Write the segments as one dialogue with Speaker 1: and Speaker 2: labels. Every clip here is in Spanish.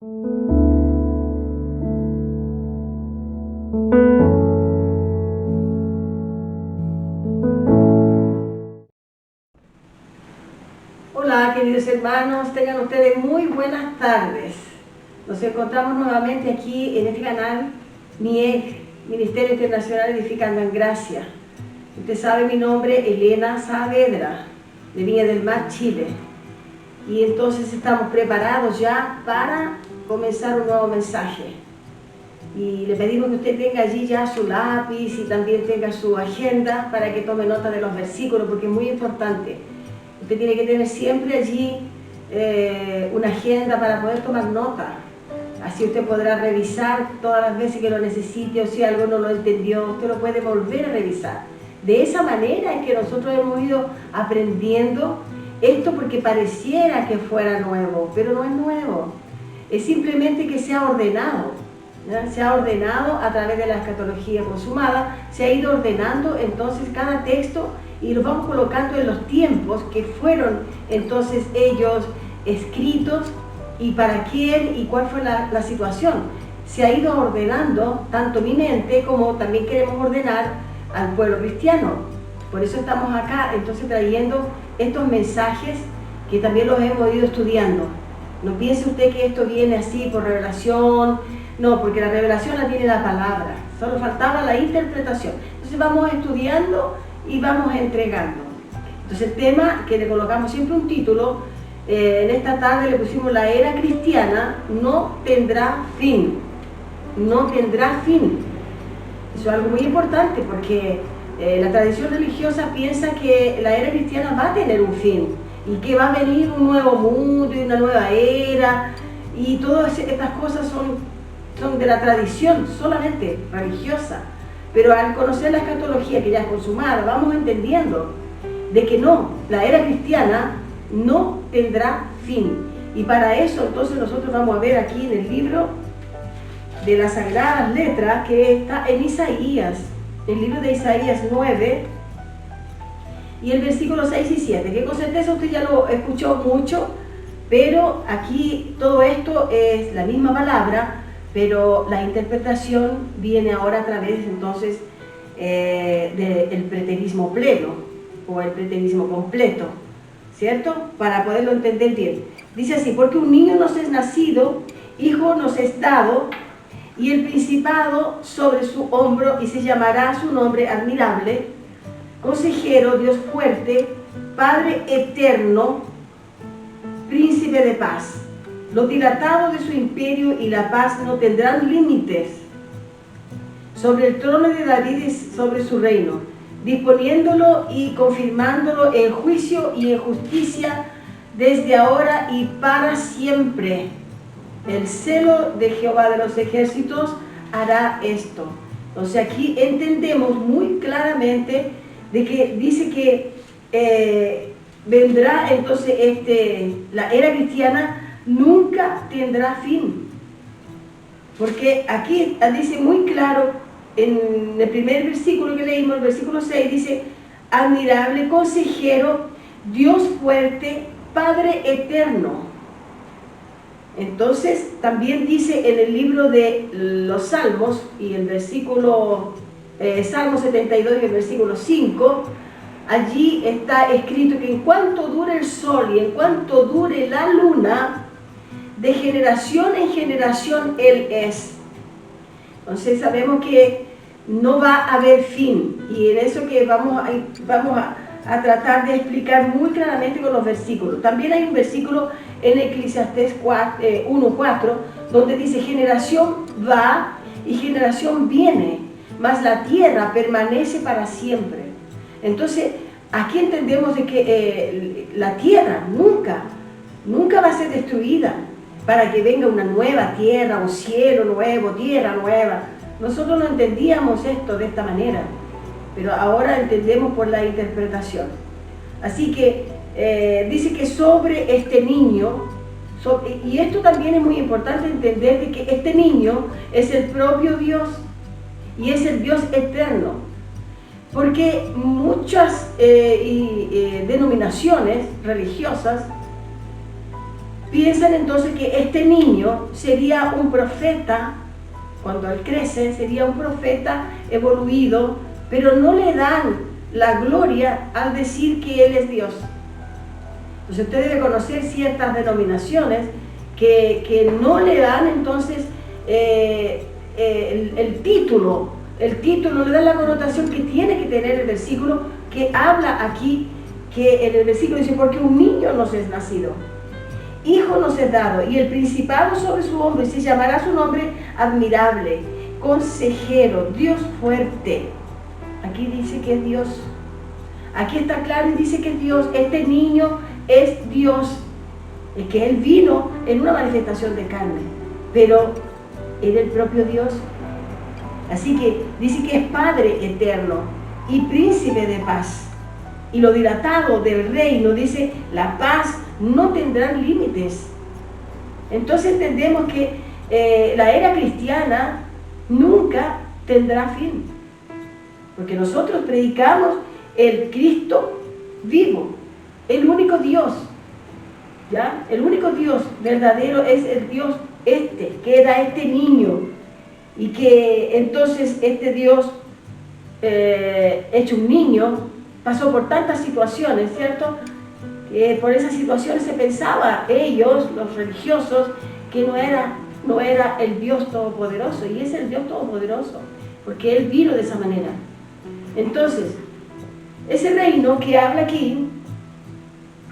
Speaker 1: Hola queridos hermanos, tengan ustedes muy buenas tardes. Nos encontramos nuevamente aquí en este canal MIEG, Ministerio Internacional Edificando en Gracia. Usted sabe mi nombre, Elena Saavedra, de Viña del Mar, Chile. Y entonces estamos preparados ya para comenzar un nuevo mensaje. Y le pedimos que usted tenga allí ya su lápiz y también tenga su agenda para que tome nota de los versículos, porque es muy importante. Usted tiene que tener siempre allí una agenda para poder tomar nota. Así usted podrá revisar todas las veces que lo necesite, o si algo no lo entendió, usted lo puede volver a revisar. De esa manera es que nosotros hemos ido aprendiendo esto, porque pareciera que fuera nuevo, pero no es nuevo. Es simplemente que se ha ordenado, ¿ya? Se ha ordenado a través de la escatología consumada, se ha ido ordenando entonces cada texto y los vamos colocando en los tiempos que fueron entonces ellos escritos y para quién y cuál fue la situación. Se ha ido ordenando tanto mi mente como también queremos ordenar al pueblo cristiano. Por eso estamos acá entonces trayendo estos mensajes que también los hemos ido estudiando. No piense usted que esto viene así por revelación, no, porque la revelación la tiene la palabra, solo faltaba la interpretación. Entonces vamos estudiando y vamos entregando. Entonces el tema, que le colocamos siempre un título, en esta tarde le pusimos: la era cristiana no tendrá fin. No tendrá fin. Eso es algo muy importante, porque la tradición religiosa piensa que la era cristiana va a tener un fin y que va a venir un nuevo mundo y una nueva era, y todas estas cosas son de la tradición solamente religiosa. Pero al conocer la escatología, que ya es consumada, vamos entendiendo de que no, la era cristiana no tendrá fin. Y para eso entonces nosotros vamos a ver aquí en el libro de las Sagradas Letras, que está en Isaías, el libro de Isaías 9, y el versículo 6 y 7, que con certeza usted ya lo escuchó mucho, pero aquí todo esto es la misma palabra, pero la interpretación viene ahora a través entonces del preterismo pleno o el preterismo completo, ¿cierto? Para poderlo entender bien. Dice así: porque un niño nos es nacido, hijo nos es dado, y el principado sobre su hombro, y se llamará su nombre admirable, consejero, Dios fuerte, Padre eterno, príncipe de paz. Lo dilatado de su imperio y la paz no tendrán límites sobre el trono de David y sobre su reino, disponiéndolo y confirmándolo en juicio y en justicia desde ahora y para siempre. El celo de Jehová de los ejércitos hará esto. O sea, aquí entendemos muy claramente de que dice que vendrá entonces la era cristiana nunca tendrá fin, porque aquí dice muy claro en el primer versículo que leímos, el versículo 6, dice: admirable consejero, Dios fuerte, Padre eterno. Entonces también dice en el libro de los Salmos, y el versículo Salmo 72 y el versículo 5, allí está escrito que en cuanto dure el sol y en cuanto dure la luna, de generación en generación Él es. Entonces sabemos que no va a haber fin, y en eso que vamos a tratar de explicar muy claramente con los versículos. También hay un versículo en Eclesiastés 1:4 donde dice: generación va y generación viene, mas la tierra permanece para siempre. Entonces aquí entendemos de que la tierra nunca va a ser destruida para que venga una nueva tierra, un cielo nuevo, tierra nueva. Nosotros no entendíamos esto de esta manera, pero ahora entendemos por la interpretación. Así que dice que sobre este niño, y esto también es muy importante entender, de que este niño es el propio Dios y es el Dios eterno, porque muchas denominaciones religiosas piensan entonces que este niño sería un profeta, cuando él crece, sería un profeta evoluido, pero no le dan la gloria al decir que él es Dios. Entonces usted debe conocer ciertas denominaciones que no le dan entonces el título no le da la connotación que tiene que tener el versículo que habla aquí, que en el versículo dice, porque un niño nos es nacido, hijo nos es dado, y el principado sobre su hombro, y se llamará su nombre admirable, consejero, Dios fuerte. Aquí dice que es Dios. Aquí está claro y dice que es Dios. Este niño es Dios. Es que Él vino en una manifestación de carne, pero era el propio Dios. Así que dice que es Padre eterno y príncipe de paz. Y lo dilatado del reino, dice, la paz no tendrá límites. Entonces entendemos que la era cristiana nunca tendrá fin. Porque nosotros predicamos el Cristo vivo, el único Dios. ¿Ya? El único Dios verdadero es el Dios que era este niño. Y que entonces este Dios, hecho un niño, pasó por tantas situaciones, ¿cierto? Que por esas situaciones se pensaba ellos, los religiosos, que no era el Dios Todopoderoso, y es el Dios Todopoderoso, porque Él vino de esa manera. Entonces, ese reino que habla aquí,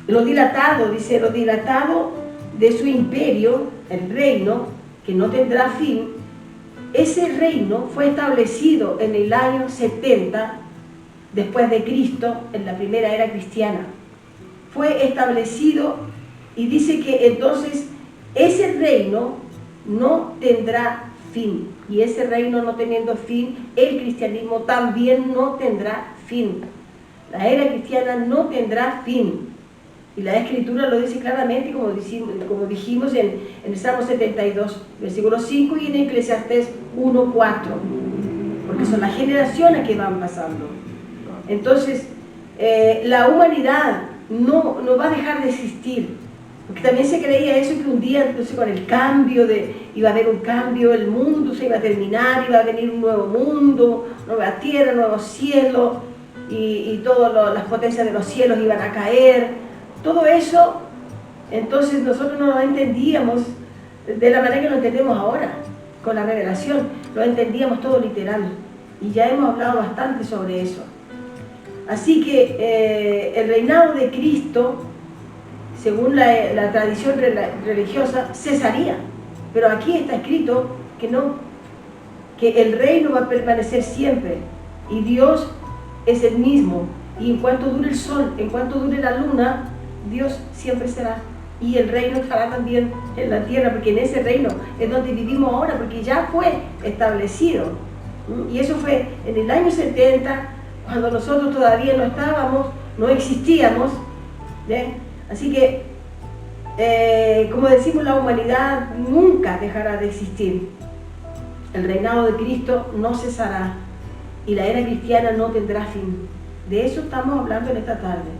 Speaker 1: lo dilatado, dice, lo dilatado de su imperio, el reino, que no tendrá fin, ese reino fue establecido en el año 70 después de Cristo, en la primera era cristiana. Fue establecido y dice que entonces ese reino no tendrá fin. Y ese reino no teniendo fin, el cristianismo también no tendrá fin. La era cristiana no tendrá fin. Y la Escritura lo dice claramente, como dijimos en el Salmo 72, versículo 5, y en Eclesiastés 1, 4. Porque son las generaciones que van pasando. Entonces, la humanidad no va a dejar de existir. Porque también se creía eso, que un día, entonces, con el cambio, iba a haber un cambio, el mundo se iba a terminar, iba a venir un nuevo mundo, nueva tierra, nuevo cielo, y todas las potencias de los cielos iban a caer. Todo eso, entonces nosotros no lo entendíamos de la manera que lo entendemos ahora, con la revelación, lo entendíamos todo literal, y ya hemos hablado bastante sobre eso. Así que el reinado de Cristo, según la tradición religiosa, cesaría, pero aquí está escrito que no, que el reino va a permanecer siempre, y Dios es el mismo, y en cuanto dure el sol, en cuanto dure la luna, Dios siempre será, y el reino estará también en la tierra, porque en ese reino es donde vivimos ahora, porque ya fue establecido. Y eso fue en el año 70, cuando nosotros todavía no estábamos, no existíamos, ¿sí? Así que, como decimos, la humanidad nunca dejará de existir. El reinado de Cristo no cesará, y la era cristiana no tendrá fin. De eso estamos hablando en esta tarde.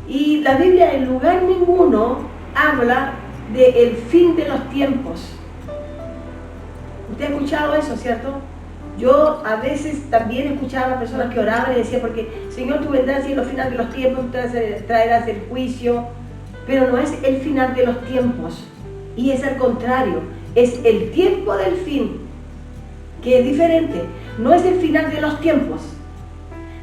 Speaker 1: Y la Biblia en lugar ninguno habla del fin de los tiempos. Usted ha escuchado eso, ¿cierto? Yo a veces también escuchaba a personas que oraban y decían, porque Señor, tú vendrás y en los finales de los tiempos traerás el juicio, pero no es el final de los tiempos, y es al contrario, es el tiempo del fin, que es diferente. No es el final de los tiempos,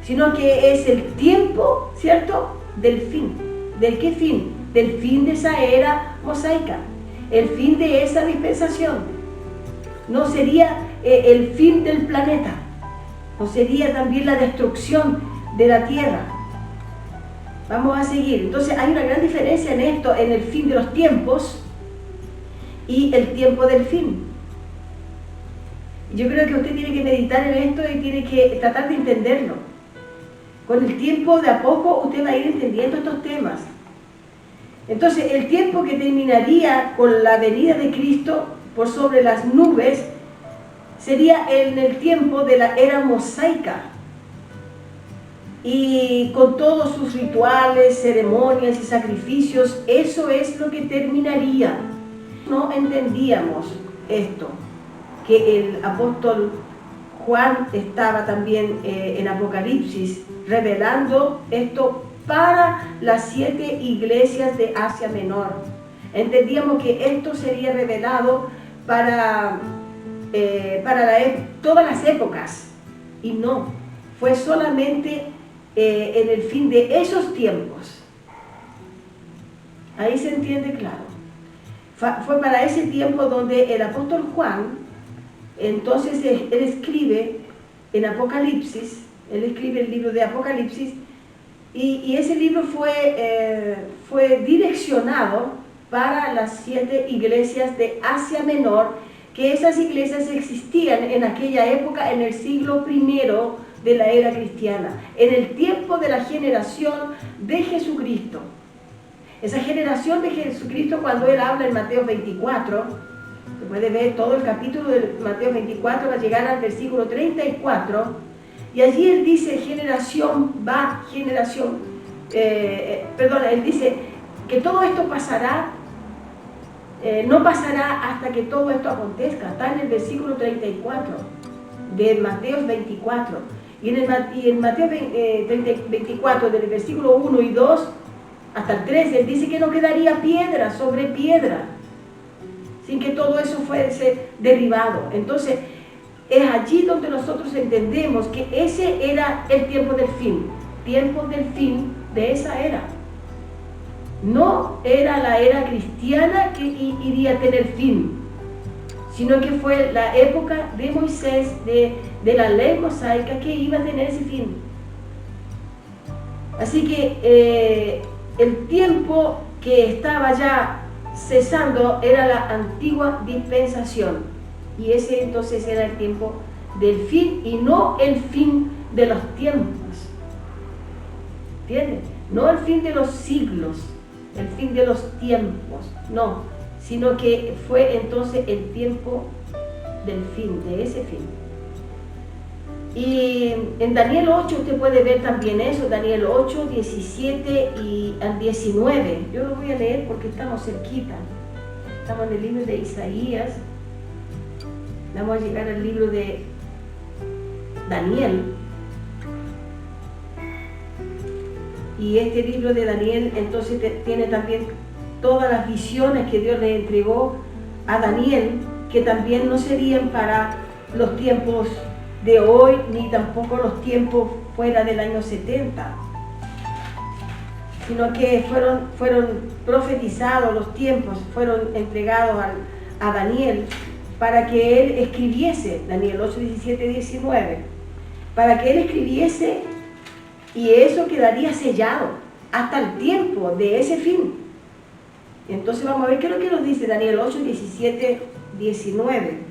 Speaker 1: sino que es el tiempo, ¿cierto?, del fin. ¿Del qué fin? Del fin de esa era mosaica, el fin de esa dispensación. No sería el fin del planeta, no sería también la destrucción de la tierra. Vamos a seguir. Entonces hay una gran diferencia en esto, en el fin de los tiempos y el tiempo del fin. Yo creo que usted tiene que meditar en esto y tiene que tratar de entenderlo. Con el tiempo, de a poco, usted va a ir entendiendo estos temas. Entonces, el tiempo que terminaría con la venida de Cristo por sobre las nubes sería en el tiempo de la era mosaica. y con todos sus rituales, ceremonias y sacrificios. Eso es lo que terminaría. No entendíamos esto, que el apóstol Juan estaba también en Apocalipsis revelando esto para las 7 iglesias de Asia Menor. Entendíamos que esto sería revelado para todas las épocas, y no, fue solamente en el fin de esos tiempos. Ahí se entiende claro. Fue para ese tiempo donde el apóstol Juan, entonces él escribe en Apocalipsis, él escribe el libro de Apocalipsis, y ese libro fue direccionado para las 7 iglesias de Asia Menor, que esas iglesias existían en aquella época, en el siglo I de la era cristiana, en el tiempo de la generación de Jesucristo. Esa generación de Jesucristo, cuando él habla en Mateo 24, se puede ver todo el capítulo de Mateo 24, va a llegar al versículo 34, y allí él dice, él dice que todo esto pasará, no pasará hasta que todo esto acontezca. Está en el versículo 34 de Mateo 24. Y en Mateo 24, del versículo 1 y 2 hasta el 13, él dice que no quedaría piedra sobre piedra sin que todo eso fuese derribado. Entonces, es allí donde nosotros entendemos que ese era el tiempo del fin de esa era. No era la era cristiana que iría a tener fin, sino que fue la época de Moisés, de la ley mosaica, que iba a tener ese fin. Así que el tiempo que estaba ya cesando era la antigua dispensación, y ese entonces era el tiempo del fin y no el fin de los tiempos. ¿Entiendes? No el fin de los siglos, el fin de los tiempos, no, sino que fue entonces el tiempo del fin, de ese fin. Y en Daniel 8 usted puede ver también eso, Daniel 8, 17 y al 19. Yo lo voy a leer porque estamos cerquita. Estamos en el libro de Isaías. Vamos a llegar al libro de Daniel. Y este libro de Daniel entonces tiene también todas las visiones que Dios le entregó a Daniel, que también no serían para los tiempos de hoy, ni tampoco los tiempos fuera del año 70, sino que fueron profetizados los tiempos, fueron entregados a Daniel para que él escribiese, Daniel 8, 17, 19, para que él escribiese, y eso quedaría sellado hasta el tiempo de ese fin. Entonces vamos a ver qué es lo que nos dice Daniel 8, 17, 19.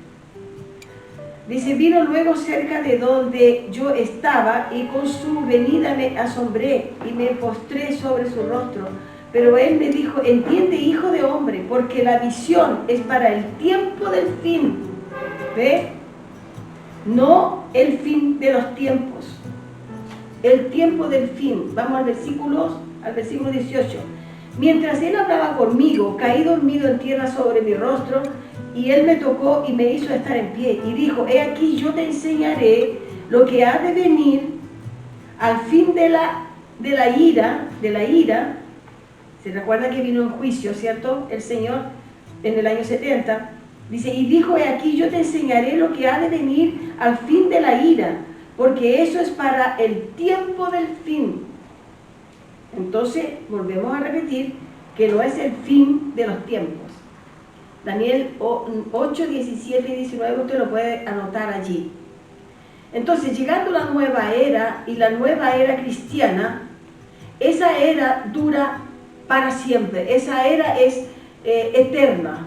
Speaker 1: Dice, vino luego cerca de donde yo estaba, y con su venida me asombré y me postré sobre su rostro. Pero él me dijo, entiende, hijo de hombre, porque la visión es para el tiempo del fin. ¿Ve? No el fin de los tiempos. El tiempo del fin. Vamos al versículo 18. Mientras él hablaba conmigo, caí dormido en tierra sobre mi rostro, y él me tocó y me hizo estar en pie, y dijo, he aquí yo te enseñaré lo que ha de venir al fin de la ira. Se recuerda que vino en juicio, ¿cierto? El Señor en el año 70. Dice, y dijo, he aquí yo te enseñaré lo que ha de venir al fin de la ira, porque eso es para el tiempo del fin. Entonces, volvemos a repetir que no es el fin de los tiempos. Daniel 8, 17 y 19, usted lo puede anotar allí. Entonces, llegando la nueva era y la nueva era cristiana, esa era dura para siempre, esa era es eterna,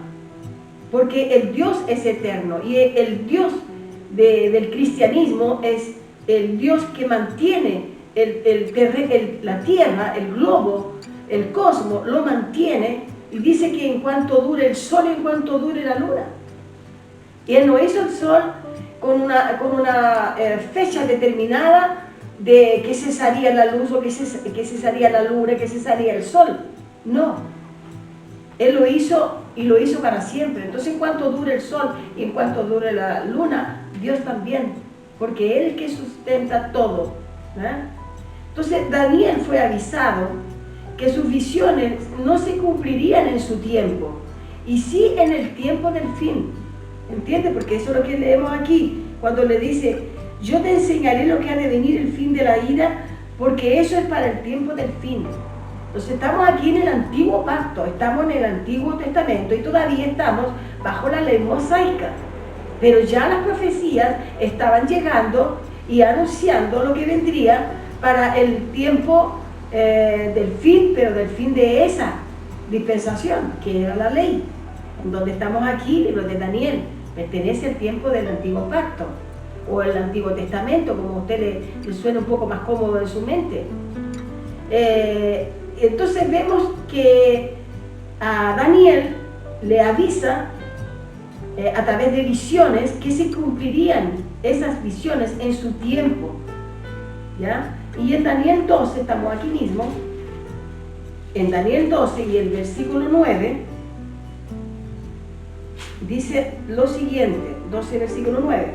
Speaker 1: porque el Dios es eterno, y el Dios del cristianismo es el Dios que mantiene la tierra, el globo, el cosmos, lo mantiene. Y dice que en cuanto dure el sol, en cuanto dure la luna. Y él no hizo el sol con una fecha determinada de que cesaría la luz o que cesaría la luna, que cesaría el sol. No. Él lo hizo y lo hizo para siempre. Entonces, en cuanto dure el sol y en cuanto dure la luna, Dios también, porque Él es el que sustenta todo. Entonces, Daniel fue avisado que sus visiones no se cumplirían en su tiempo, y sí en el tiempo del fin. ¿Entiende? Porque eso es lo que leemos aquí, cuando le dice: yo te enseñaré lo que ha de venir el fin de la ira, porque eso es para el tiempo del fin. Entonces estamos aquí en el antiguo pacto, estamos en el Antiguo Testamento y todavía estamos bajo la ley mosaica. Pero ya las profecías estaban llegando y anunciando lo que vendría para el tiempo del fin, pero del fin de esa dispensación, que era la ley. Donde estamos aquí, libro de Daniel, pertenece al tiempo del antiguo pacto, o el Antiguo Testamento, como a usted le suena un poco más cómodo en su mente. Entonces vemos que a Daniel le avisa a través de visiones que se cumplirían esas visiones en su tiempo, ¿ya? Y en Daniel 12, estamos aquí mismo, en Daniel 12 y el versículo 9, dice lo siguiente, 12 versículo 9,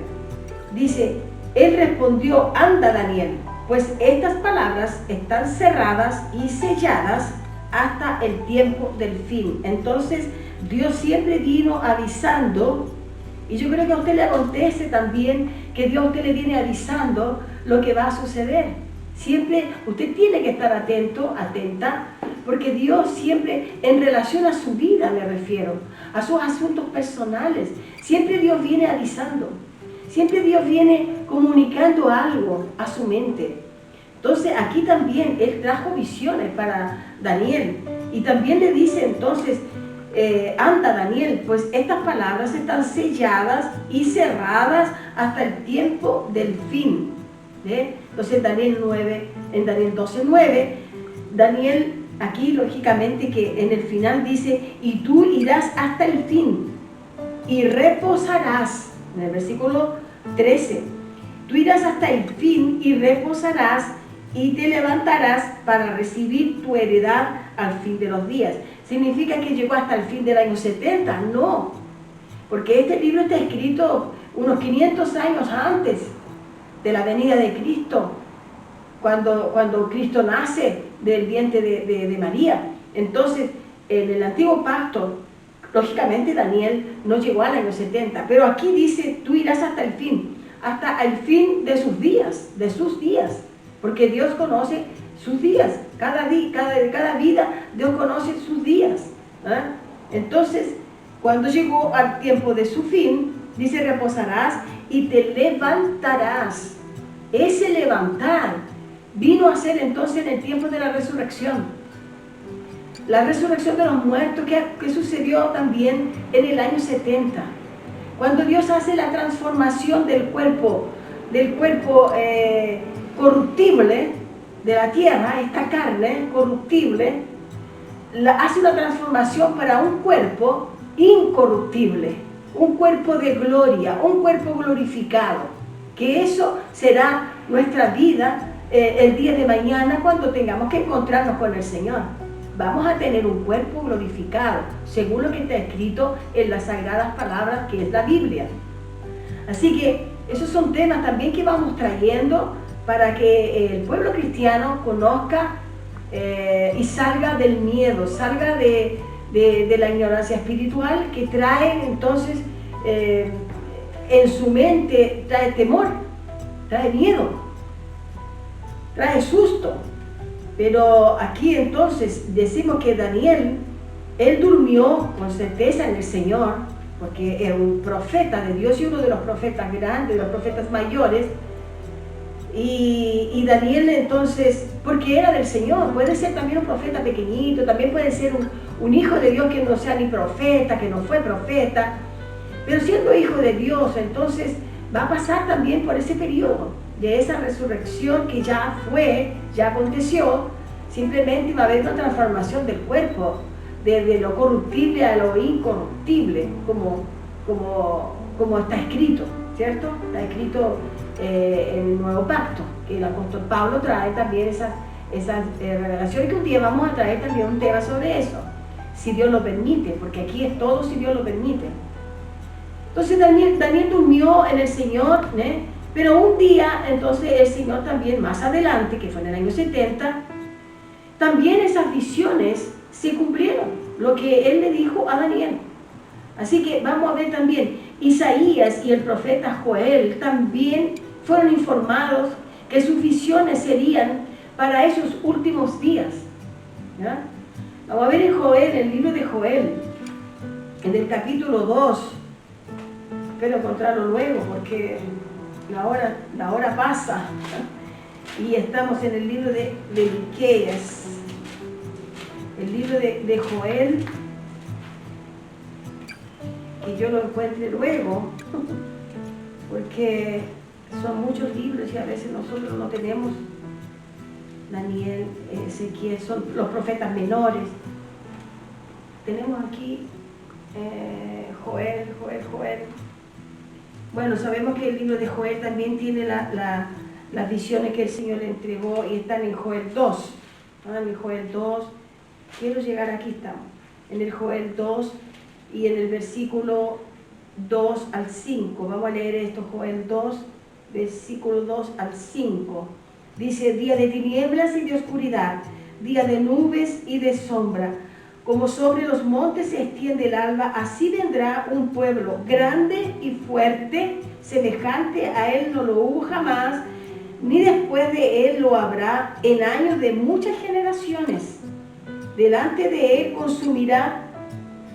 Speaker 1: dice: él respondió: anda, Daniel, pues estas palabras están cerradas y selladas hasta el tiempo del fin. Entonces Dios siempre vino avisando, y yo creo que a usted le acontece también, que Dios a usted le viene avisando lo que va a suceder. Siempre usted tiene que estar atento, atenta, porque Dios siempre, en relación a su vida me refiero, a sus asuntos personales, siempre Dios viene avisando. Siempre Dios viene comunicando algo a su mente. Entonces aquí también Él trajo visiones para Daniel. Y también le dice entonces: anda, Daniel, pues estas palabras están selladas y cerradas hasta el tiempo del fin. Entonces en Daniel 12:9, Daniel aquí lógicamente que en el final dice: y tú irás hasta el fin y reposarás. En el versículo 13, tú irás hasta el fin y reposarás y te levantarás para recibir tu heredad al fin de los días. ¿Significa que llegó hasta el fin del año 70? No, porque este libro está escrito unos 500 años antes de la venida de Cristo, cuando Cristo nace del vientre de María. Entonces, en el antiguo pacto, lógicamente Daniel no llegó al año 70, pero aquí dice: tú irás hasta el fin de sus días, porque Dios conoce sus días, cada vida Dios conoce sus días. Entonces, cuando llegó al tiempo de su fin, dice: reposarás y te levantarás. Ese levantar vino a ser entonces en el tiempo de la resurrección. La resurrección de los muertos que sucedió también en el año 70. Cuando Dios hace la transformación del cuerpo corruptible de la tierra, esta carne corruptible, hace una transformación para un cuerpo incorruptible, un cuerpo de gloria, un cuerpo glorificado, que eso será nuestra vida el día de mañana cuando tengamos que encontrarnos con el Señor. Vamos a tener un cuerpo glorificado, según lo que está escrito en las sagradas palabras que es la Biblia. Así que esos son temas también que vamos trayendo para que el pueblo cristiano conozca y salga del miedo, salga de la ignorancia espiritual que trae entonces en su mente, trae temor, trae miedo, trae susto. Pero aquí entonces decimos que Daniel, él durmió con certeza en el Señor, porque era un profeta de Dios y uno de los profetas grandes, de los profetas mayores. Y Daniel entonces, porque era del Señor, puede ser también un profeta pequeñito, también puede ser un hijo de Dios que no sea ni profeta, que no fue profeta, pero siendo hijo de Dios, entonces va a pasar también por ese periodo de esa resurrección que ya aconteció. Simplemente va a haber una transformación del cuerpo, de lo corruptible a lo incorruptible, como está escrito. ¿cierto? Está escrito en el Nuevo Pacto, que el apóstol Pablo trae también esas revelaciones, que un día vamos a traer también un tema sobre eso, si Dios lo permite, porque aquí es todo si Dios lo permite. Entonces Daniel durmió en el Señor, ¿eh? Pero un día, entonces el Señor también, más adelante, que fue en el año 70, también esas visiones se cumplieron, lo que Él le dijo a Daniel. Así que vamos a ver también, Isaías y el profeta Joel también fueron informados que sus visiones serían para esos últimos días. ¿Ya? Vamos a ver en Joel, en el libro de Joel, en el capítulo 2. Espero encontrarlo luego porque la hora pasa. Y estamos en el libro de Miqueas, el libro de Joel, que yo lo encuentre luego, porque son muchos libros y a veces nosotros no tenemos. Daniel, Ezequiel, son los profetas menores. Tenemos aquí Joel. Bueno, sabemos que el libro de Joel también tiene las visiones que el Señor le entregó y están en Joel 2. En el Joel 2, quiero llegar, aquí estamos, en el Joel 2 y en el versículo 2 al 5. Vamos a leer esto, Joel 2, versículo 2 al 5. Dice: día de tinieblas y de oscuridad, día de nubes y de sombra. Como sobre los montes se extiende el alba, así vendrá un pueblo grande y fuerte, semejante a él no lo hubo jamás, ni después de él lo habrá en años de muchas generaciones. Delante de él consumirá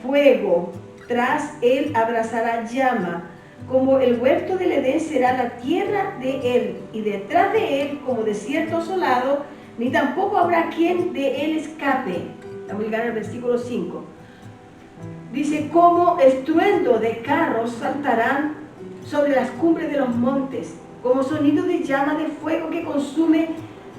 Speaker 1: fuego, tras él abrazará llama. Como el huerto del Edén será la tierra de él, y detrás de él como desierto asolado, ni tampoco habrá quien de él escape. Vamos a llegar al versículo 5. Dice: como estruendo de carros saltarán sobre las cumbres de los montes, como sonido de llama de fuego que consume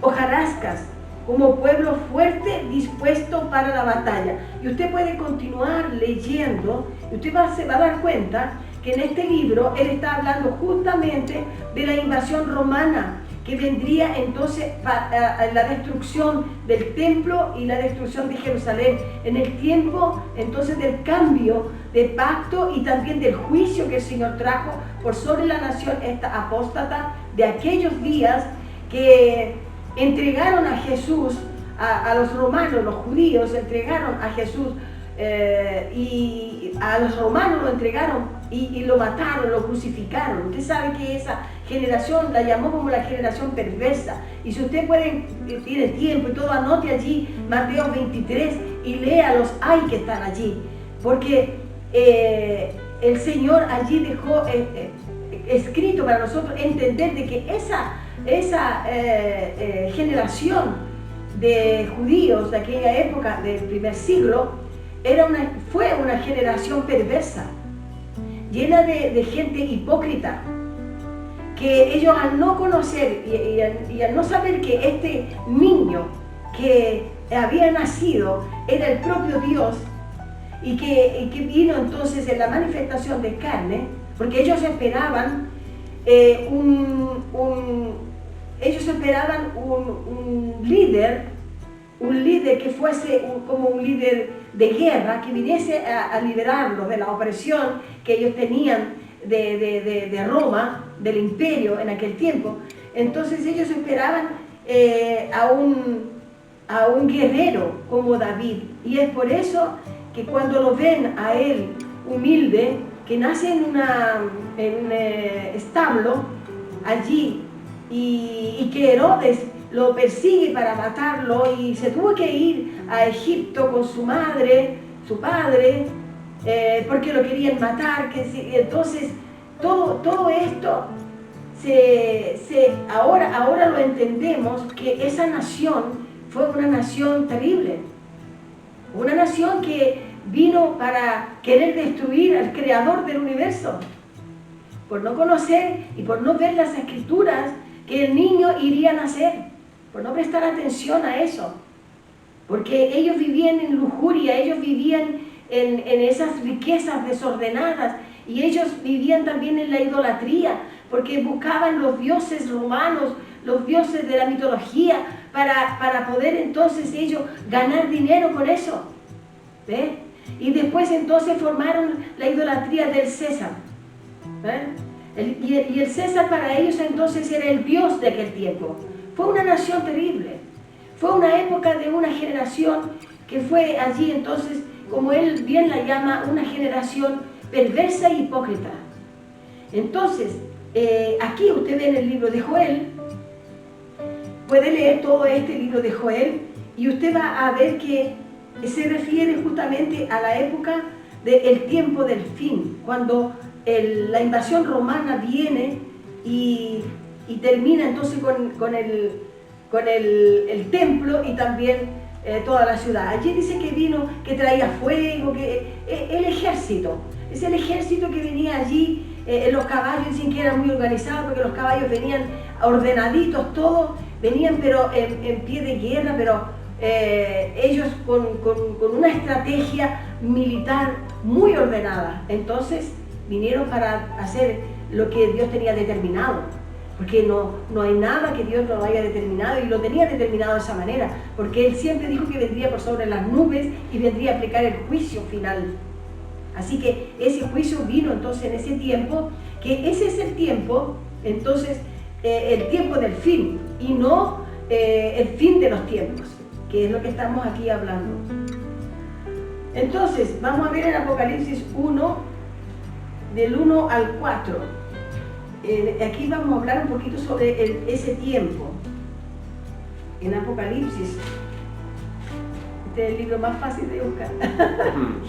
Speaker 1: hojarascas, como pueblo fuerte dispuesto para la batalla. Y usted puede continuar leyendo, y usted se va a dar cuenta que en este libro él está hablando justamente de la invasión romana, que vendría entonces para la destrucción del templo y la destrucción de Jerusalén, en el tiempo entonces del cambio de pacto y también del juicio que el Señor trajo por sobre la nación esta apóstata de aquellos días, que entregaron a Jesús, a los romanos, los judíos entregaron a Jesús, y a los romanos lo entregaron y lo mataron, lo crucificaron. Usted sabe que esa generación la llamó como la generación perversa. Y si usted tiene tiempo y todo, anote allí Mateo 23 y lea los ay que están allí. Porque el Señor allí dejó escrito para nosotros entender de que esa generación de judíos de aquella época del primer siglo fue una generación perversa, llena de gente hipócrita, que ellos al no conocer y al no saber que este niño que había nacido era el propio Dios, y que vino entonces en la manifestación de carne, porque ellos esperaban un líder que fuese como un líder de guerra, que viniese a liberarlos de la opresión que ellos tenían de Roma, del imperio en aquel tiempo. Entonces ellos esperaban a un guerrero como David, y es por eso que cuando lo ven a él humilde, que nace en un establo allí, y que Herodes lo persigue para matarlo, y se tuvo que ir a Egipto con su madre, su padre, porque lo querían matar. Entonces todo esto ahora lo entendemos, que esa nación fue una nación terrible, una nación que vino para querer destruir al creador del universo, por no conocer y por no ver las escrituras que el niño iría a nacer, por no prestar atención a eso, porque ellos vivían en lujuria, ellos vivían en esas riquezas desordenadas, Y ellos vivían también en la idolatría, porque buscaban los dioses romanos, los dioses de la mitología, para poder entonces ellos ganar dinero con eso. ¿Ve? Y después entonces formaron la idolatría del César. Y el César para ellos entonces era el dios de aquel tiempo. Fue una nación terrible. Fue una época de una generación que fue allí entonces, como él bien la llama, una generación perversa e hipócrita. Entonces, aquí usted ve en el libro de Joel, puede leer todo este libro de Joel y usted va a ver que se refiere justamente a la época del tiempo del fin, cuando la invasión romana viene y termina entonces con el templo y también toda la ciudad. Allí dice que vino, que traía fuego, que el ejército, es el ejército que venía allí. Los caballos dicen que eran muy organizados porque los caballos venían ordenaditos todos, venían pero en pie de guerra, pero ellos con una estrategia militar muy ordenada. Entonces vinieron para hacer lo que Dios tenía determinado, porque no hay nada que Dios no haya determinado, y lo tenía determinado de esa manera, porque Él siempre dijo que vendría por sobre las nubes y vendría a aplicar el juicio final. Así que ese juicio vino entonces en ese tiempo, que ese es el tiempo, entonces el tiempo del fin, y no el fin de los tiempos, que es lo que estamos aquí hablando. Entonces, vamos a ver en Apocalipsis 1, del 1 al 4. Aquí vamos a hablar un poquito sobre ese tiempo. En Apocalipsis, este es el libro más fácil de buscar.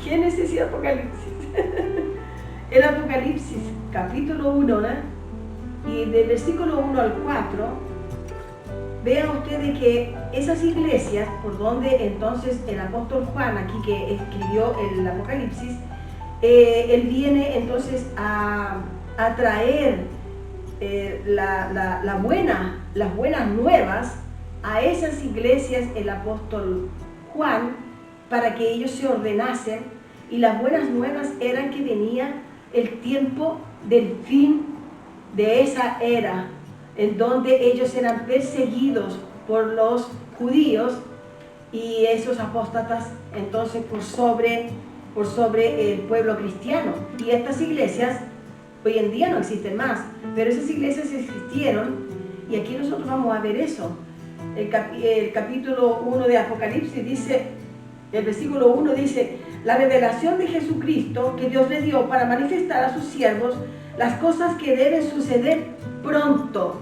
Speaker 1: Génesis y Apocalipsis. El Apocalipsis, capítulo 1, ¿no? Y del versículo 1 al 4, vean ustedes que esas iglesias, por donde entonces el apóstol Juan, aquí que escribió el Apocalipsis, él viene entonces a traer las buenas nuevas a esas iglesias, el apóstol Juan, para que ellos se ordenasen. Y las buenas nuevas eran que venía el tiempo del fin de esa era, en donde ellos eran perseguidos por los judíos y esos apóstatas entonces por sobre el pueblo cristiano. Y estas iglesias hoy en día no existen más, pero esas iglesias existieron, y aquí nosotros vamos a ver eso. El capítulo 1 de Apocalipsis dice, el versículo 1 dice: la revelación de Jesucristo que Dios le dio para manifestar a sus siervos las cosas que deben suceder pronto.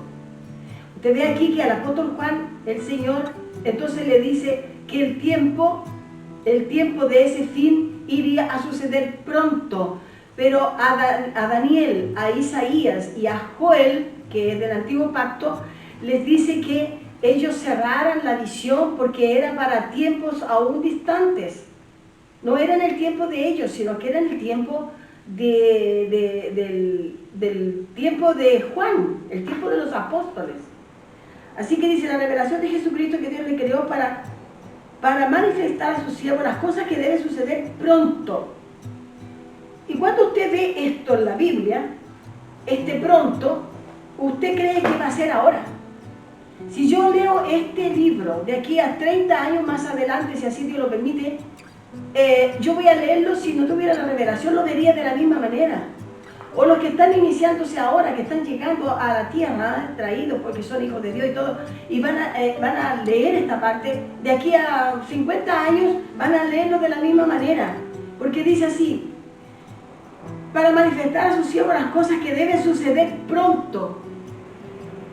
Speaker 1: Usted ve aquí que al apóstol Juan, el Señor, entonces le dice que el tiempo de ese fin iría a suceder pronto. Pero a Daniel, a Isaías y a Joel, que es del antiguo pacto, les dice que ellos cerraran la visión porque era para tiempos aún distantes. No era en el tiempo de ellos, sino que era en el tiempo del tiempo de Juan, el tiempo de los apóstoles. Así que dice: la revelación de Jesucristo que Dios le creó para manifestar a sus siervos las cosas que deben suceder pronto. Y cuando usted ve esto en la Biblia, pronto, usted cree que va a ser ahora. Si yo leo este libro de aquí a 30 años más adelante, si así Dios lo permite, yo voy a leerlo, si no tuviera la revelación lo vería de la misma manera. O los que están iniciándose ahora, que están llegando a la tierra, traídos porque son hijos de Dios y todo, y van a leer esta parte, de aquí a 50 años van a leerlo de la misma manera, porque dice así: para manifestar a sus siervos las cosas que deben suceder pronto.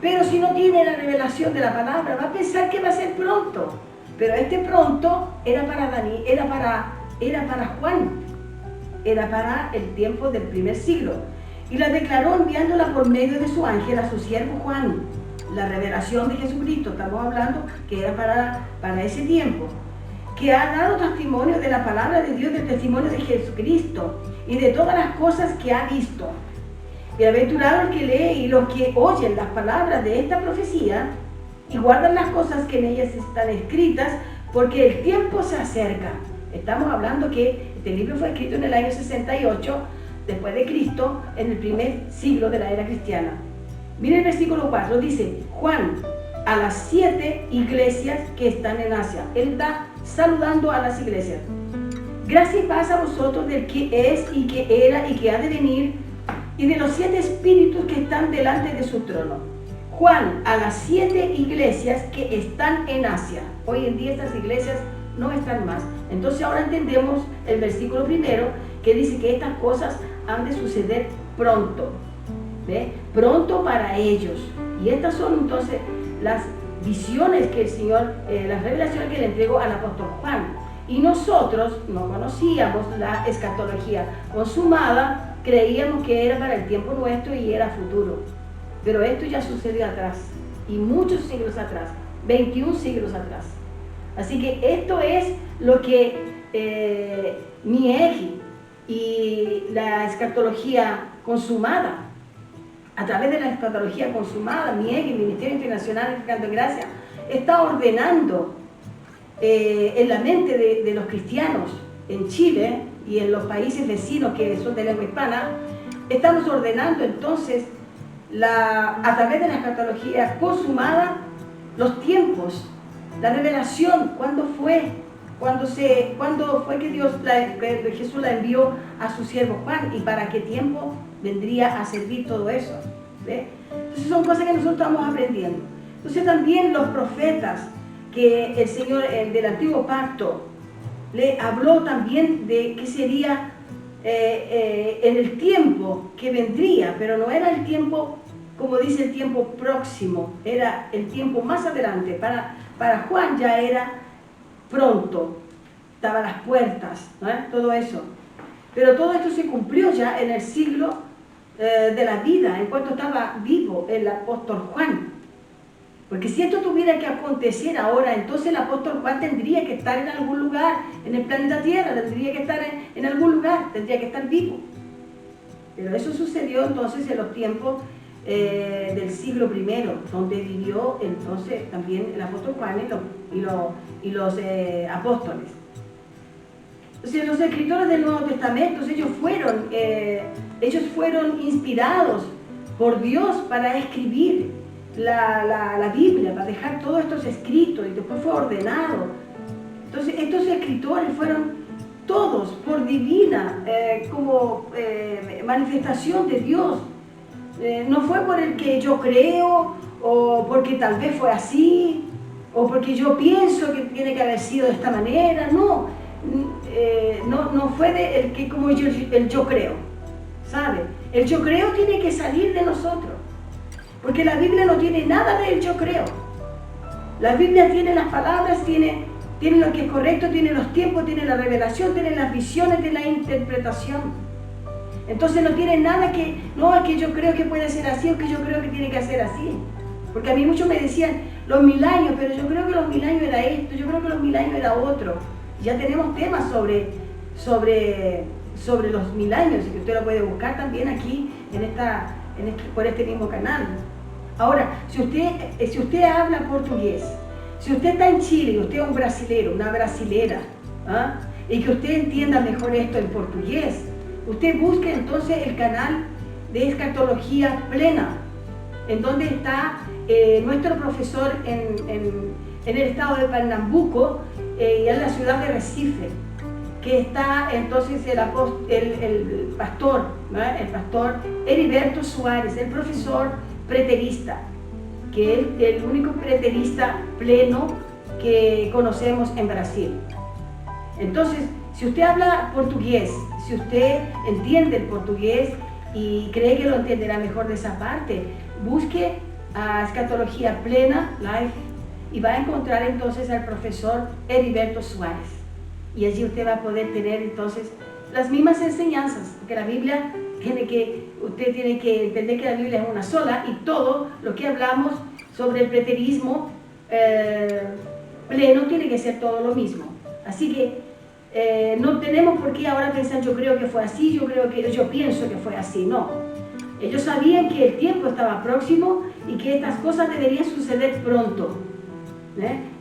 Speaker 1: Pero si no tiene la revelación de la palabra, va a pensar que va a ser pronto. Pero pronto era para Daniel, era para Juan, era para el tiempo del primer siglo. Y la declaró enviándola por medio de su ángel a su siervo Juan. La revelación de Jesucristo, estamos hablando que era para ese tiempo, que ha dado testimonio de la palabra de Dios, del testimonio de Jesucristo y de todas las cosas que ha visto. Bienaventurado el que lee y los que oyen las palabras de esta profecía y guardan las cosas que en ellas están escritas, porque el tiempo se acerca. Estamos hablando que este libro fue escrito en el año 68 después de Cristo, en el primer siglo de la era cristiana. Miren el versículo 4, dice, Juan, a las 7 iglesias que están en Asia. Él está saludando a las iglesias. Gracia y paz a vosotros del que es y que era y que ha de venir, y de los 7 espíritus que están delante de su trono. Juan, a las 7 iglesias que están en Asia. Hoy en día estas iglesias no están más. Entonces ahora entendemos el versículo primero, que dice que estas cosas han de suceder pronto. ¿Ve? Pronto para ellos. Y estas son entonces las visiones que el Señor, las revelaciones que le entregó al apóstol Juan. Y nosotros no conocíamos la escatología consumada, creíamos que era para el tiempo nuestro y era futuro. Pero esto ya sucedió atrás, y muchos siglos atrás, 21 siglos atrás. Así que esto es lo que Miegi y la escatología consumada, a través de la escatología consumada, Miegi, el Ministerio Internacional Edificando en Gracia, está ordenando en la mente de los cristianos en Chile y en los países vecinos que son de lengua hispana. Estamos ordenando entonces a través de la escatología consumada los tiempos, la revelación, cuándo fue que Jesús la envió a su siervo Juan y para qué tiempo vendría a servir todo eso. ¿Ve? Entonces son cosas que nosotros estamos aprendiendo. Entonces también los profetas que el Señor del Antiguo Pacto le habló también de qué sería en el tiempo que vendría, pero no era el tiempo, como dice, el tiempo próximo, era el tiempo más adelante. Para Juan ya era pronto, estaba a las puertas, ¿no? Todo eso. Pero todo esto se cumplió ya en el siglo de la vida, en cuanto estaba vivo el apóstol Juan. Porque si esto tuviera que acontecer ahora, entonces el apóstol Juan tendría que estar en algún lugar, en el planeta Tierra, tendría que estar en algún lugar, tendría que estar vivo. Pero eso sucedió entonces en los tiempos del siglo I, donde vivió entonces también el apóstol Juan y los apóstoles. Entonces los escritores del Nuevo Testamento, ellos fueron inspirados por Dios para escribir la Biblia, para dejar todos estos escritos, y después fue ordenado. Entonces estos escritores fueron todos por divina manifestación de Dios. No fue por el que yo creo, o porque tal vez fue así, o porque yo pienso que tiene que haber sido de esta manera. No, no fue el yo creo, ¿sabe? El yo creo tiene que salir de nosotros, porque la Biblia no tiene nada del yo creo. La Biblia tiene las palabras, tiene lo que es correcto, tiene los tiempos, tiene la revelación, tiene las visiones de la interpretación. Entonces no tiene nada es que yo creo que puede ser así, o que yo creo que tiene que ser así. Porque a mí muchos me decían, los 1000 años, pero yo creo que los 1000 años era esto, yo creo que los 1000 años era otro. Ya tenemos temas sobre los 1000 años, y que usted lo puede buscar también aquí, por este mismo canal. Ahora, si usted habla portugués, si usted está en Chile y usted es un brasilero, una brasilera, ¿ah? Y que usted entienda mejor esto en portugués, usted busque entonces el canal de Escatología Plena, en donde está nuestro profesor en el estado de Pernambuco y en la ciudad de Recife, que está entonces el pastor, ¿no? El pastor Heriberto Suárez, el profesor preterista, que es el único preterista pleno que conocemos en Brasil. Entonces, si usted habla portugués, si usted entiende el portugués y cree que lo entenderá mejor de esa parte, busque a Escatología Plena Live y va a encontrar entonces al profesor Heriberto Suárez. Y allí usted va a poder tener entonces las mismas enseñanzas, porque la Biblia usted tiene que entender que la Biblia es una sola, y todo lo que hablamos sobre el preterismo pleno tiene que ser todo lo mismo. Así que no tenemos por qué ahora pensar yo creo que fue así, yo pienso que fue así, no. Ellos sabían que el tiempo estaba próximo y que estas cosas deberían suceder pronto.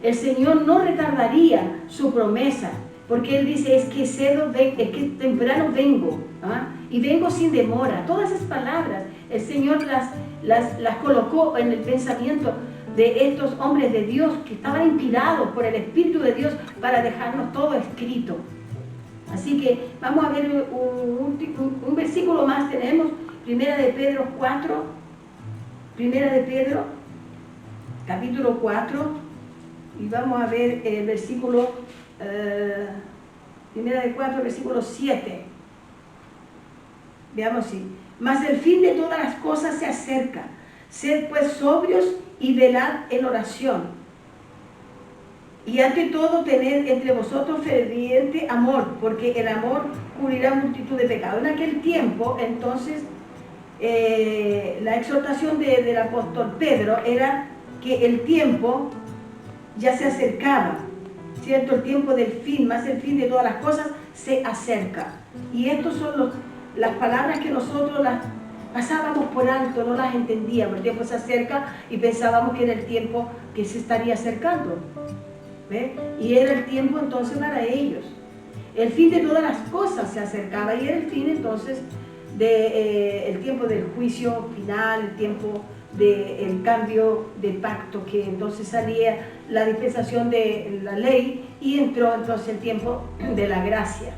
Speaker 1: El Señor no retardaría su promesa, porque Él dice, es que temprano vengo, ¿ah? y vengo sin demora. Todas esas palabras el Señor las colocó en el pensamiento de estos hombres de Dios que estaban inspirados por el Espíritu de Dios para dejarnos todo escrito. Así que vamos a ver un versículo más. Tenemos Primera de Pedro 4, Primera de Pedro, capítulo 4, y vamos a ver el versículo, Primera de 4, versículo 7. Veamos si. Mas el fin de todas las cosas se acerca. Sed pues sobrios y velad en oración. Y ante todo tened entre vosotros ferviente amor, porque el amor cubrirá multitud de pecados. En aquel tiempo, entonces, la exhortación del apóstol Pedro era que el tiempo ya se acercaba, ¿cierto? El tiempo del fin, más el fin de todas las cosas, se acerca. Y estos son las palabras que nosotros las pasábamos por alto, no las entendíamos. El tiempo se acerca y pensábamos que era el tiempo que se estaría acercando. ¿Ve? Y era el tiempo entonces para ellos. El fin de todas las cosas se acercaba y era el fin entonces el tiempo del juicio final, el tiempo del cambio de pacto, que entonces salía la dispensación de la ley y entró entonces el tiempo de la gracia,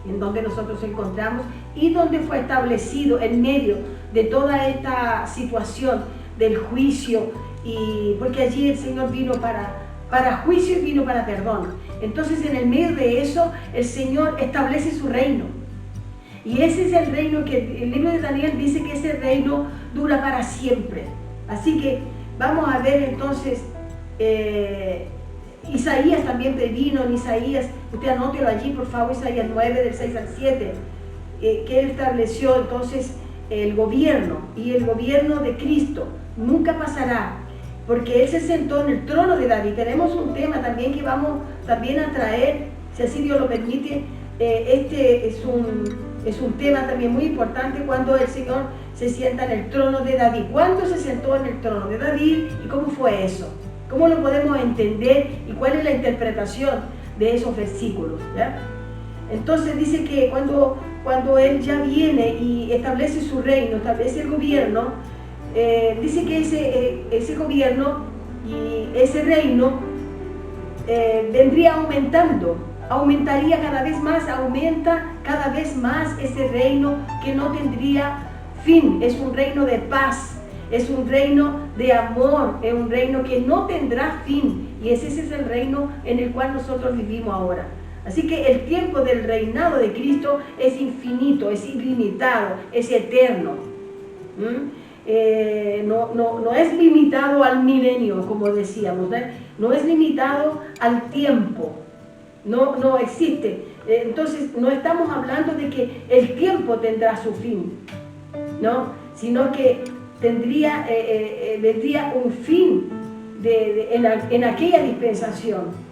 Speaker 1: en donde nosotros encontramos y donde fue establecido en medio de toda esta situación del juicio, y porque allí el Señor vino para juicio y vino para perdón. Entonces en el medio de eso el Señor establece su reino. Y ese es el reino que el libro de Daniel dice que ese reino dura para siempre. Así que vamos a ver entonces, Isaías también previno en Isaías, usted anótelo allí por favor, Isaías 9 del 6 al 7, que él estableció entonces el gobierno, y el gobierno de Cristo nunca pasará, porque Él se sentó en el trono de David. Tenemos un tema también que vamos también a traer, si así Dios lo permite. Este es un tema también muy importante, cuando el Señor se sienta en el trono de David. ¿Cuándo se sentó en el trono de David y cómo fue eso? ¿Cómo lo podemos entender y cuál es la interpretación de esos versículos? ¿Ya? Entonces dice que cuando Él ya viene y establece su reino, establece el gobierno, dice que ese gobierno y ese reino vendría aumentaría cada vez más, aumenta cada vez más ese reino que no tendría fin. Es un reino de paz, es un reino de amor, es un reino que no tendrá fin, y ese es el reino en el cual nosotros vivimos ahora. Así que el tiempo del reinado de Cristo es infinito, es ilimitado, es eterno. No es limitado al milenio, como decíamos, no es limitado al tiempo, no existe. Entonces no estamos hablando de que el tiempo tendrá su fin, ¿no? Sino que vendría un fin en aquella dispensación.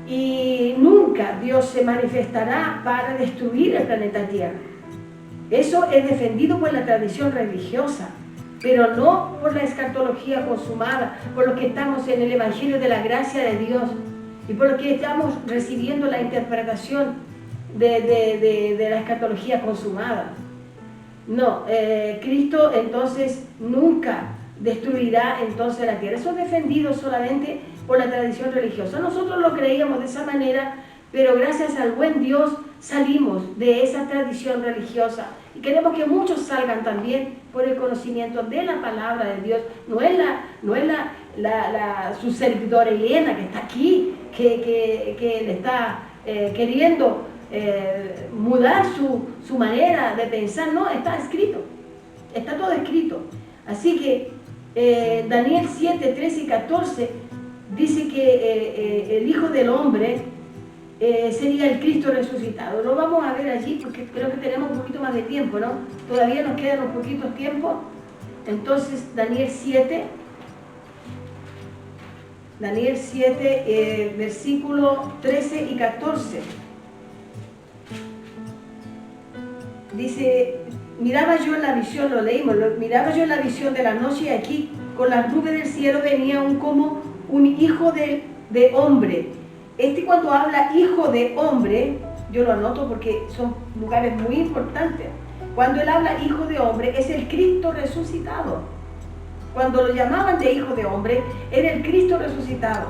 Speaker 1: Y nunca Dios se manifestará para destruir el planeta Tierra. Eso es defendido por la tradición religiosa, pero no por la escatología consumada, por lo que estamos en el Evangelio de la gracia de Dios y por lo que estamos recibiendo la interpretación de la escatología consumada. No, Cristo entonces nunca destruirá entonces la tierra. Eso es defendido solamente por la tradición religiosa. Nosotros lo creíamos de esa manera, pero gracias al buen Dios salimos de esa tradición religiosa y queremos que muchos salgan también por el conocimiento de la palabra de Dios. No es su servidora Elena que está aquí, que le está queriendo mudar su manera de pensar. No, está escrito, está todo escrito. Así que Daniel 7, 13 y 14 dice que el Hijo del Hombre sería el Cristo resucitado. Lo vamos a ver allí porque creo que tenemos un poquito más de tiempo, ¿no? Todavía nos quedan un poquito tiempo. Entonces Daniel 7, versículo 13 y 14. Dice: miraba yo en la visión, lo leímos, miraba yo en la visión de la noche, y aquí con las nubes del cielo venía como un hijo de hombre. Cuando habla hijo de hombre, yo lo anoto porque son lugares muy importantes. Cuando él habla hijo de hombre, es el Cristo resucitado. Cuando lo llamaban de hijo de hombre, era el Cristo resucitado.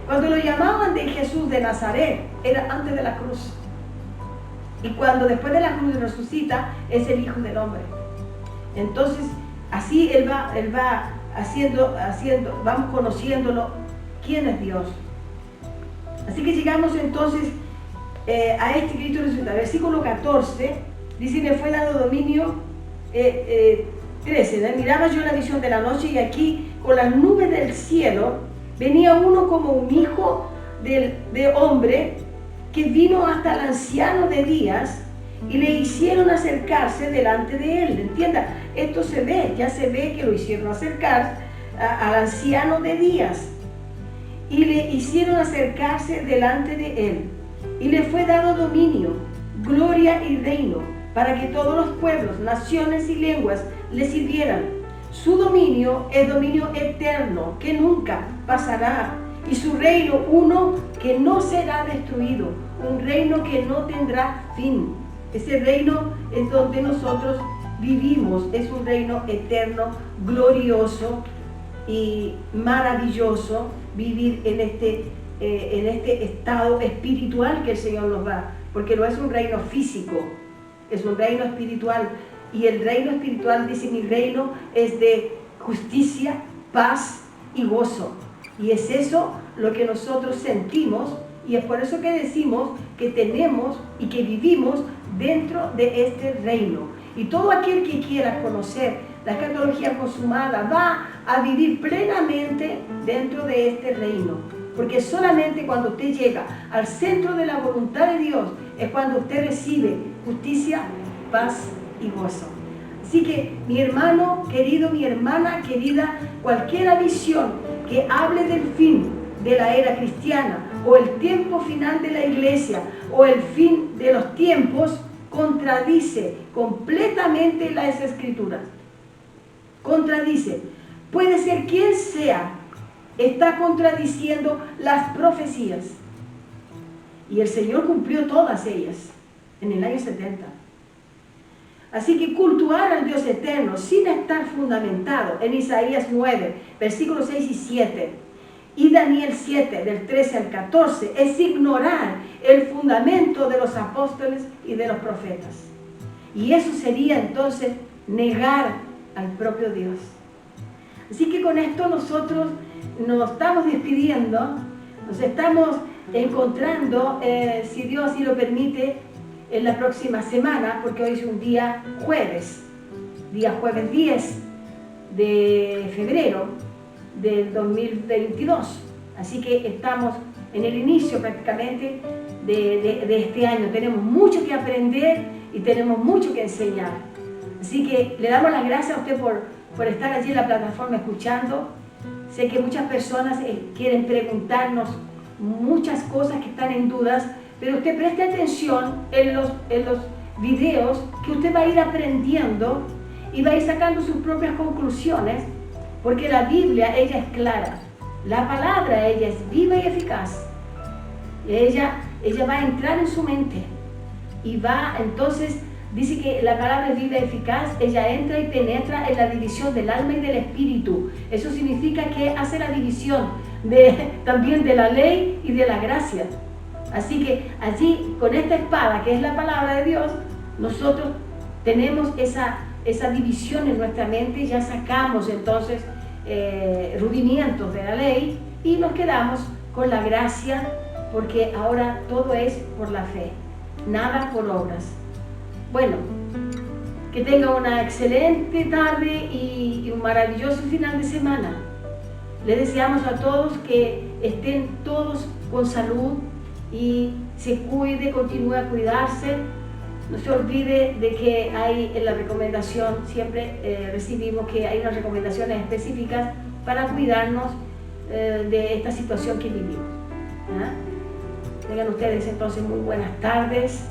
Speaker 1: Cuando lo llamaban de Jesús de Nazaret, era antes de la cruz. Y cuando después de la cruz resucita, es el hijo del hombre. Entonces, así él va haciendo, vamos conociéndolo, quién es Dios. Así que llegamos entonces a este Cristo resucitado. Versículo 14, dice, me fue dado dominio, 13, ¿no? Miraba yo la visión de la noche y aquí con las nubes del cielo venía uno como un hijo de hombre que vino hasta el anciano de días y le hicieron acercarse delante de él. Entienda, esto se ve, ya se ve que lo hicieron acercar al anciano de días y le hicieron acercarse delante de él. Y le fue dado dominio, gloria y reino, para que todos los pueblos, naciones y lenguas le sirvieran. Su dominio es dominio eterno, que nunca pasará, y su reino uno que no será destruido, un reino que no tendrá fin. Ese reino es donde nosotros vivimos, es un reino eterno, glorioso y maravilloso, vivir en este estado espiritual que el Señor nos da, porque no es un reino físico, es un reino espiritual. Y el reino espiritual, dice, mi reino es de justicia, paz y gozo. Y es eso lo que nosotros sentimos, y es por eso que decimos que tenemos y que vivimos dentro de este reino. Y todo aquel que quiera conocer la escatología consumada va a vivir plenamente dentro de este reino. Porque solamente cuando usted llega al centro de la voluntad de Dios es cuando usted recibe justicia, paz y gozo. Así que mi hermano querido, mi hermana querida, cualquier visión que hable del fin de la era cristiana o el tiempo final de la iglesia o el fin de los tiempos contradice completamente las escrituras. Contradice. Puede ser quien sea, está contradiciendo las profecías. Y el Señor cumplió todas ellas en el año 70. Así que cultuar al Dios eterno sin estar fundamentado en Isaías 9, versículos 6 y 7, y Daniel 7, del 13 al 14, es ignorar el fundamento de los apóstoles y de los profetas. Y eso sería entonces negar al propio Dios. Así que con esto nosotros nos estamos despidiendo, nos estamos encontrando, si Dios así lo permite, en la próxima semana, porque hoy es un día jueves 10 de febrero del 2022. Así que estamos en el inicio prácticamente de este año. Tenemos mucho que aprender y tenemos mucho que enseñar. Así que le damos las gracias a usted por estar allí en la plataforma escuchando. Sé que muchas personas quieren preguntarnos muchas cosas que están en dudas, pero usted preste atención en los videos que usted va a ir aprendiendo y va a ir sacando sus propias conclusiones, porque la Biblia, ella es clara. La palabra, ella es viva y eficaz. Ella va a entrar en su mente y va, entonces, dice que la palabra es viva y eficaz, ella entra y penetra en la división del alma y del espíritu. Eso significa que hace la división también de la ley y de la gracia. Así que allí, con esta espada, que es la palabra de Dios, nosotros tenemos esa división en nuestra mente, ya sacamos entonces rudimientos de la ley y nos quedamos con la gracia, porque ahora todo es por la fe, nada por obras. Bueno, que tenga una excelente tarde y un maravilloso final de semana. Les deseamos a todos que estén todos con salud y se cuide, continúe a cuidarse. No se olvide de que hay en la recomendación, siempre recibimos que hay unas recomendaciones específicas para cuidarnos de esta situación que vivimos. Tengan ustedes entonces muy buenas tardes,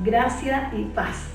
Speaker 1: gracia y paz.